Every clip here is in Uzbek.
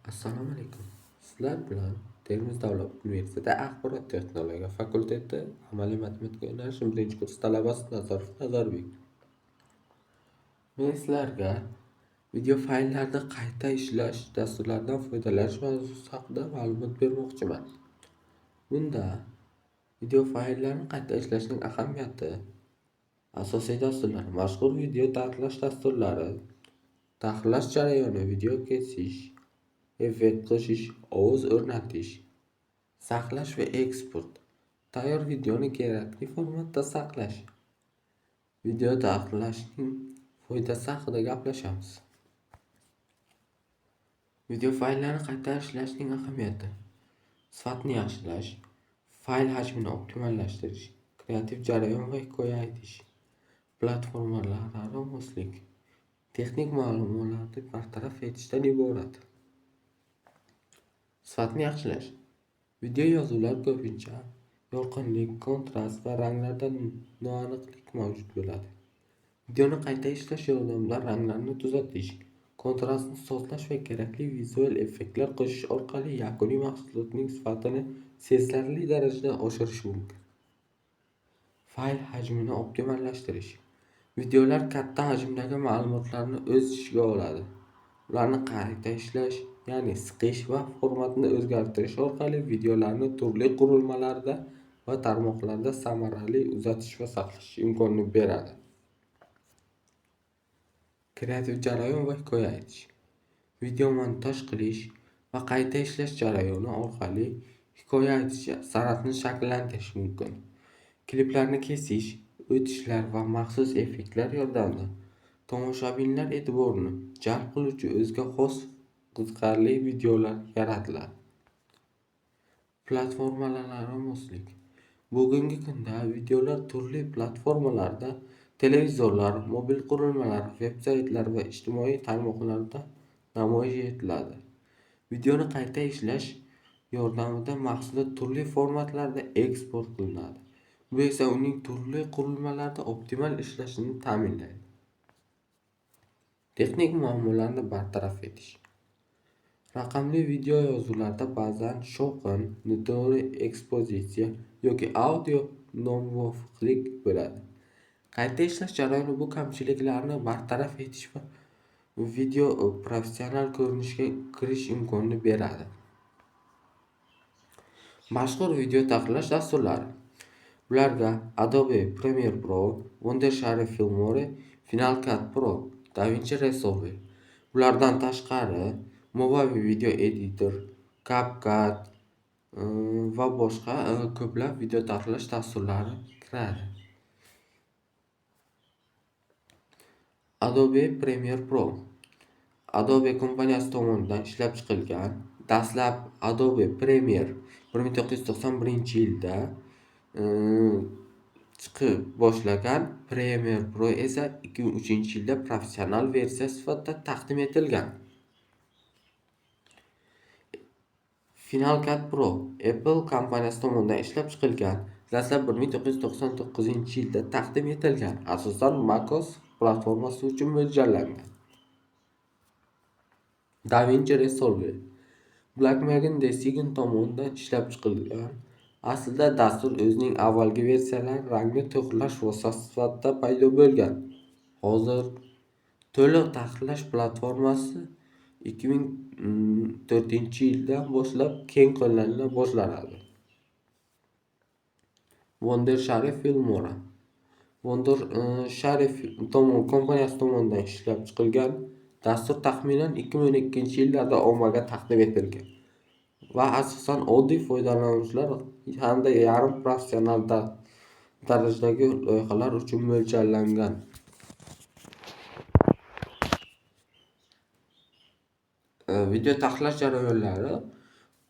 Assalomu alaykum. Sizlar bilan Termiz davlat universiteti axborot texnologiya fakulteti amaliy matematika yo'nalishi 1-kurs talabasi Nazarbek. Men sizlarga video fayllarni qayta ishlash dasturlaridan foydalanish mavzusi haqida ma'lumot bermoqchiman. Bunda video fayllarni qayta ishlashning ahamiyati, asosiy dasturlar, mashhur video tahrirlash dasturlari, tahrirlash jarayoni, video kesish, effekt qo'shish, ovoz o'rnatish, saqlash va eksport, tayyor videoni kerakli formatda saqlash, video tahrirlashning foydasi haqida gaplashamiz. Video fayllarni qayta ishlashning ahamiyati: sifatni yaxshilash, fayl hajmini optimallashtirish, kreativ jarayon va hikoya aytish, platformalararo moslik, texnik muammolarni bartaraf etishdan iborat. Sifatni yaxshilash: video yozuvlar ko'pincha yorqinlik, kontrast va ranglarda noaniqlik mavjud bo'ladi. Videoni qayta ishlash yordamida ranglarni tuzatish, kontrastni sozlash va kerakli vizual effektlar qo'shish orqali yakuniy mahsulotning sifatini sezilarli darajada oshirish mumkin. Fayl hajmini optimallashtirish: videolar katta hajmdagi ma'lumotlarni o'z ichiga oladi. Ularni qayta ishlash, ya'ni siqish va formatni o'zgartirish orqali videolarni turli qurilmalarda va tarmoqlarda samarali uzatish va saqlash imkonini beradi. Kreativ jarayon va hikoya aytish: video montaj qilish va qayta ishlash jarayoni orqali hikoya aytish san'atini shakllantirish mumkin. Kliplarni kesish, o'tishlar va maxsus effektlar yordamida tomoshabinlar e'tiborini jalb qiluvchi o'ziga xos qiziqarli videolar yaratiladi. Platformalararo moslik: bugungi kunda videolar turli platformalarda, televizorlar, mobil qurilmalar, veb-saytlar va ijtimoiy tarmoqlarda namoyish etiladi. Videoni qayta ishlash yordamida mahsulot turli formatlarda eksport qilinadi. Bu esa uning turli qurilmalarda optimal ishlashini ta'minlaydi. Texnik muammolarni bartaraf etish: raqamli video yozuvlarda ba'zan shovqin, noto'g'ri ekspozitsiya yoki audio nomuvofiqlik bo'ladi. Qayta ishlash jarayoni bu kamchiliklarni bartaraf etish va video professional ko'rinishga kirish imkonini beradi. Mashhur video tahrirlash dasturlari: bularga Adobe Premiere Pro, Wondershare Filmora, Final Cut Pro, DaVinci Resolve. Bulardan tashqari Movavi Video Editor, CapCut va boshqa ko'plab video tahrirlash dasturlari kiradi. Adobe Premiere Pro Adobe kompaniyasi tomonidan ishlab chiqilgan. Dastlab Adobe Premiere 1991-yilda chiqib boshlagan, Premiere Pro esa 2003-yilda professional versiya sifatida taqdim etilgan. Final Cut Pro Apple kompaniyasi tomonidan ishlab chiqilgan. Dastlab 1999-yilda taqdim etilgan, asosan macOS platformasi uchun mo'ljallangan. DaVinci Resolve Blackmagic Decision tomonidan ishlab chiqilgan. Aslida dastur o'zining avvalgi versiyalari rangni to'g'rilash vositasi sifatida paydo bo'lgan. Hozir to'liq tahrirlash platformasi 2004-yildan boshlab keng qo'llana boshlanadi. Wondershare Filmora Wondershare kompaniyasi tomonidan ishlab chiqilgan. Dastur taxminan 2012-yillarda ommaga taqdim etilgan va asosan oddiy foydalanuvchilar hamda yarim professional darajadagi loyihalar uchun mo'ljallangan. Video tahrirlash jarayonlari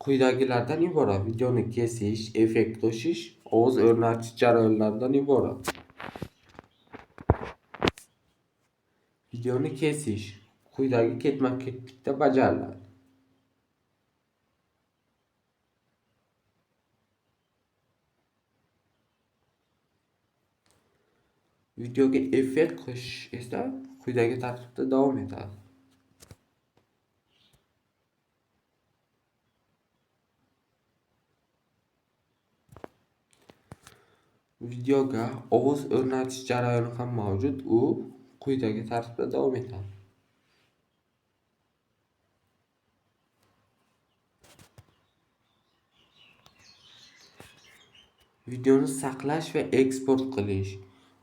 quyidagilardan iborat: videoni kesish, effekt qo'shish, ovoz o'rnatish jarayonlaridan iborat. Videoni kesish quyidagi ketma-ketlikda bajariladi. Videoga effekt qo'shish esa quyidagi tartibda davom etadi. Videoga ovoz o'rnatish jarayoni ham mavjud. U quyidagi tartibda davom etadi. Videoni saqlash va eksport qilish.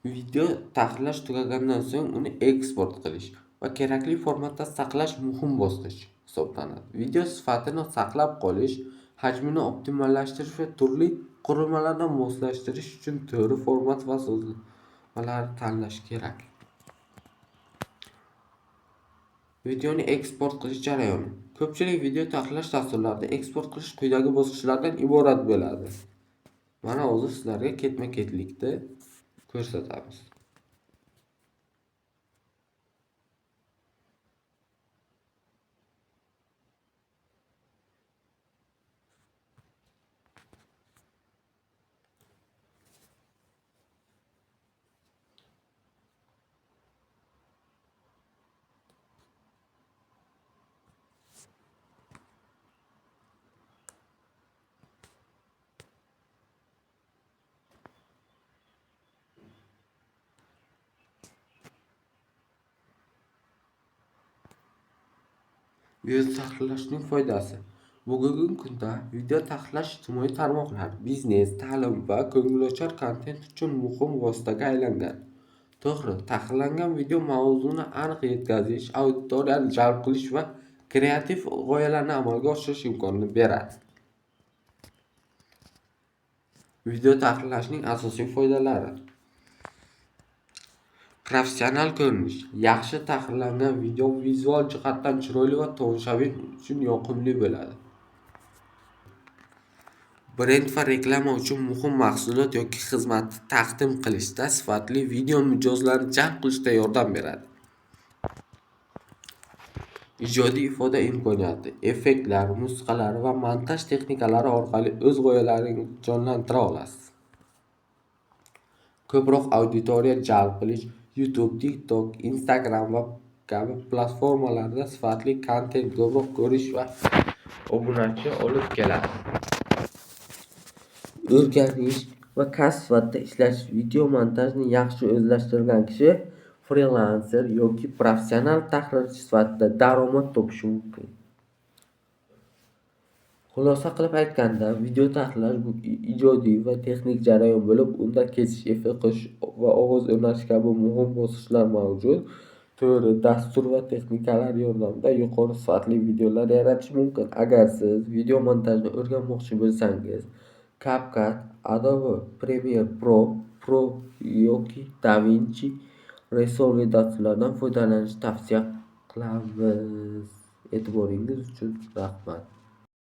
Video tahrirlash tugagandan so'ng uni eksport qilish va kerakli formatda saqlash muhim bosqich hisoblanadi. Video sifatini saqlab qolish, hajmini optimallashtirish va turli qurilmalardan moslashtirish uchun to'g'ri format va sozlamalarni tanlash kerak. Videoni eksport qilish jarayoni. Ko'pchilik video tahrirlash dasturlarida eksport qilish quyidagi bosqichlardan iborat bo'ladi. Mana hozir sizlarga ketma-ketlikda ko'rsatamiz. Video tahrirlashning foydasi. Bugungi kunda video tahrirlash ijtimoiy tarmoqlar, biznes, ta'lim va ko'ngilochar kontent uchun muhim vositaga aylangan. To'g'ri, tahrirlangan video mavzuni aniq yetkazish, auditoriyani jalb qilish va kreativ g'oyalarni amalga oshirish imkonini beradi. Video tahrirlashning asosiy foydalari. Professional ko'rinish. Yaxshi tahrirlangan video vizual jihatdan chiroyli va tomoshabin uchun yoqimli bo'ladi. Brend va reklama uchun muhim mahsulot yoki xizmatni taqdim qilishda sifatli video mijozlarni jalb qilishda yordam beradi. Ijodiy ifoda imkoniyati, effektlar, nusxalar va montaj texnikalari orqali o'z g'oyalaringizni jonlantira olasiz. Ko'proq auditoriya jalb qilish. YouTube, TikTok, Instagram va kabi platformalarda sifatli kontent ko'proq ko'rish va obunachi olib keladi. O'rganish va kasb sifatida ishlash. Video montajni yaxshi o'zlashtirgan kishi frilanser yoki professional tahrirchi sifatida daromad topishi mumkin. Xulosa qilib aytganda, video tahrirlash bu ijodiy va texnik jarayon bo'lib, unda kesish, effekt qo'shish va ovoz o'rnatish kabi muhim bosqichlar mavjud. To'g'ri dastur va texnikalar yordamida yuqori sifatli videolar yaratish mumkin. Agar siz video montajni o'rganmoqchi bo'lsangiz, CapCut, Adobe Premiere Pro yoki DaVinci Resolve dasturlaridan foydalanishni tavsiya qilamiz. E'tiboringiz uchun rahmat.